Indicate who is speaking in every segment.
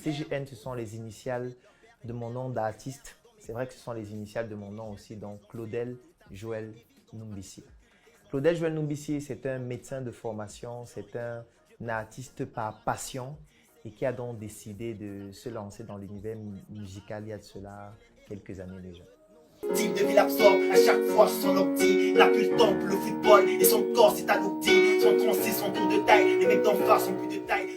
Speaker 1: CGN, ce sont les initiales de mon nom d'artiste. C'est vrai que ce sont les initiales de mon nom aussi, donc Claudel Joël Numbissi. Claudel Joël Numbissi, c'est un médecin de formation, c'est un artiste par passion et qui a donc décidé de se lancer dans l'univers musical il y a de cela quelques années déjà.
Speaker 2: Type de ville absorbe à chaque fois son opti. Il n'a plus le temps pour le football et son corps c'est un outil. Son tronc c'est son tour de taille. Les mecs d'en face sont plus de taille.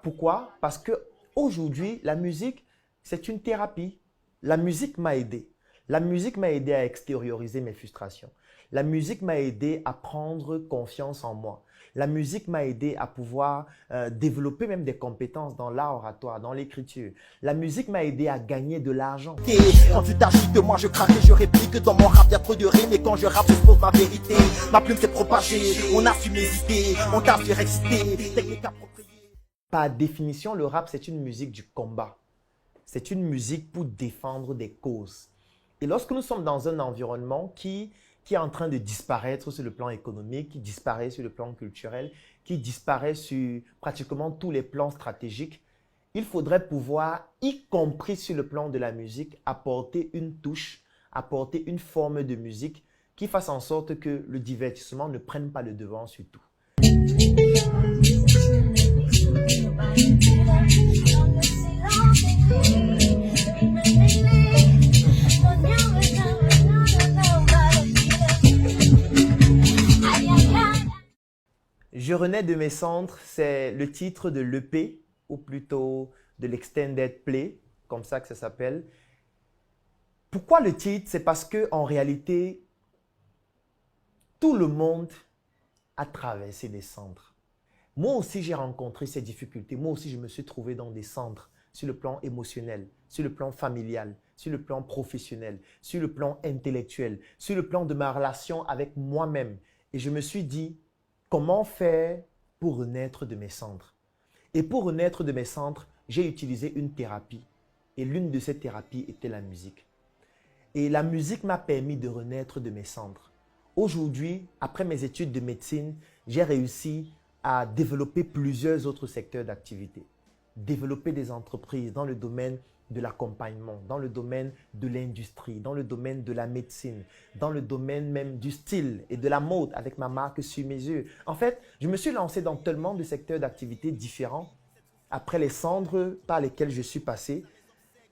Speaker 1: Pourquoi? Parce que aujourd'hui, la musique, c'est une thérapie. La musique m'a aidé. La musique m'a aidé à extérioriser mes frustrations. La musique m'a aidé à prendre confiance en moi. La musique m'a aidé à pouvoir développer même des compétences dans l'art oratoire, dans l'écriture. La musique m'a aidé à gagner de l'argent.
Speaker 2: Quand tu t'agites, moi je craque et je réplique. Dans mon rap, y a trop de rimes et quand je rappe, je pose ma vérité. Ma plume s'est propagée, on a su m'hésiter, on t'a fait réciter. Technique appropriée.
Speaker 1: Par définition, le rap, c'est une musique du combat. C'est une musique pour défendre des causes. Et lorsque nous sommes dans un environnement qui est en train de disparaître sur le plan économique, qui disparaît sur le plan culturel, qui disparaît sur pratiquement tous les plans stratégiques, il faudrait pouvoir, y compris sur le plan de la musique, apporter une touche, apporter une forme de musique qui fasse en sorte que le divertissement ne prenne pas le devant sur tout. Je renais de mes cendres, c'est le titre de l'EP, ou plutôt de l'Extended Play, comme ça que ça s'appelle. Pourquoi le titre? C'est parce qu'en réalité, tout le monde a traversé des cendres. Moi aussi, j'ai rencontré ces difficultés. Moi aussi, je me suis trouvé dans des cendres sur le plan émotionnel, sur le plan familial, sur le plan professionnel, sur le plan intellectuel, sur le plan de ma relation avec moi-même. Et je me suis dit, comment faire pour renaître de mes cendres? Et pour renaître de mes cendres, j'ai utilisé une thérapie. Et l'une de ces thérapies était la musique. Et la musique m'a permis de renaître de mes cendres. Aujourd'hui, après mes études de médecine, j'ai réussi à développer plusieurs autres secteurs d'activité. Développer des entreprises dans le domaine de l'accompagnement, dans le domaine de l'industrie, dans le domaine de la médecine, dans le domaine même du style et de la mode avec ma marque Sur Mesure. En fait, je me suis lancé dans tellement de secteurs d'activité différents après les cendres par lesquelles je suis passé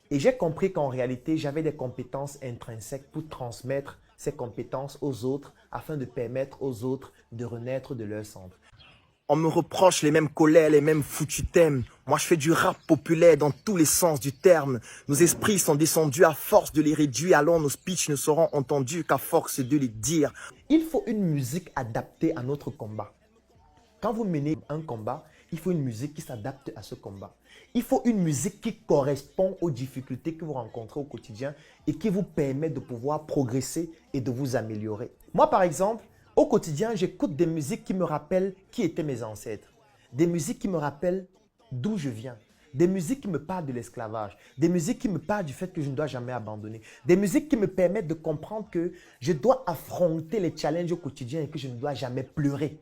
Speaker 1: et j'ai compris qu'en réalité, j'avais des compétences intrinsèques pour transmettre ces compétences aux autres afin de permettre aux autres de renaître de leurs cendres.
Speaker 2: On me reproche les mêmes colères, les mêmes foutus thèmes. Moi, je fais du rap populaire dans tous les sens du terme. Nos esprits sont descendus à force de les réduire, alors nos speeches ne seront entendus qu'à force de les dire.
Speaker 1: Il faut une musique adaptée à notre combat. Quand vous menez un combat, il faut une musique qui s'adapte à ce combat. Il faut une musique qui correspond aux difficultés que vous rencontrez au quotidien et qui vous permet de pouvoir progresser et de vous améliorer. Moi, par exemple, au quotidien, j'écoute des musiques qui me rappellent qui étaient mes ancêtres. Des musiques qui me rappellent d'où je viens. Des musiques qui me parlent de l'esclavage. Des musiques qui me parlent du fait que je ne dois jamais abandonner. Des musiques qui me permettent de comprendre que je dois affronter les challenges au quotidien et que je ne dois jamais pleurer.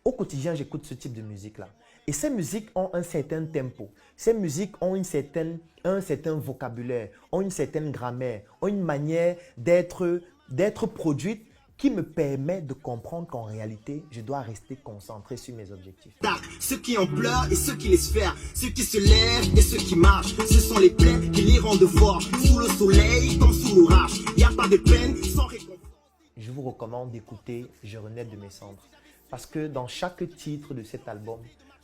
Speaker 1: Au quotidien, j'écoute ce type de musique-là. Et ces musiques ont un certain tempo. Ces musiques ont un certain vocabulaire, ont une certaine grammaire, ont une manière d'être produites qui me permet de comprendre qu'en réalité, je dois rester concentré sur mes objectifs.
Speaker 2: Ceux qui en pleurent et ceux qui laissent faire, ceux qui se lèvent et ceux qui marchent, ce sont les plaies qui l'iront de voir, sous le soleil comme sous l'orage. Il n'y a pas de peine sans réconfort.
Speaker 1: Je vous recommande d'écouter Je renais de mes cendres. Parce que dans chaque titre de cet album,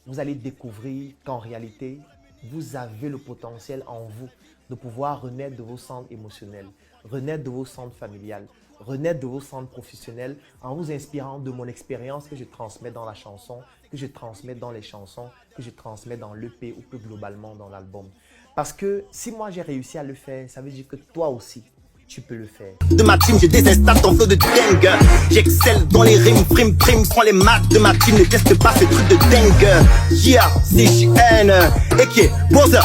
Speaker 1: vous allez découvrir qu'en réalité, vous avez le potentiel en vous de pouvoir renaître de vos cendres émotionnelles, renaître de vos cendres familiales, renaître de vos centres professionnels en vous inspirant de mon expérience que je transmets dans la chanson, que je transmets dans les chansons, que je transmets dans l'EP ou plus globalement dans l'album. Parce que si moi j'ai réussi à le faire, ça veut dire que toi aussi, tu peux le faire.
Speaker 2: De ma team, je désinstalle ton flow de dingue. J'excelle dans les rimes, prime, sans les maths de ma team. Ne teste pas ce truc de dingue. Yeah, CGN, et Bowser.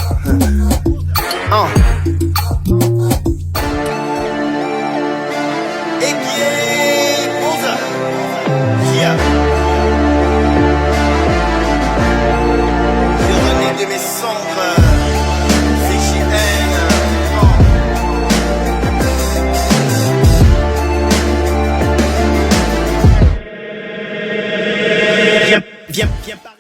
Speaker 2: Je renais de mes cendres. Viens par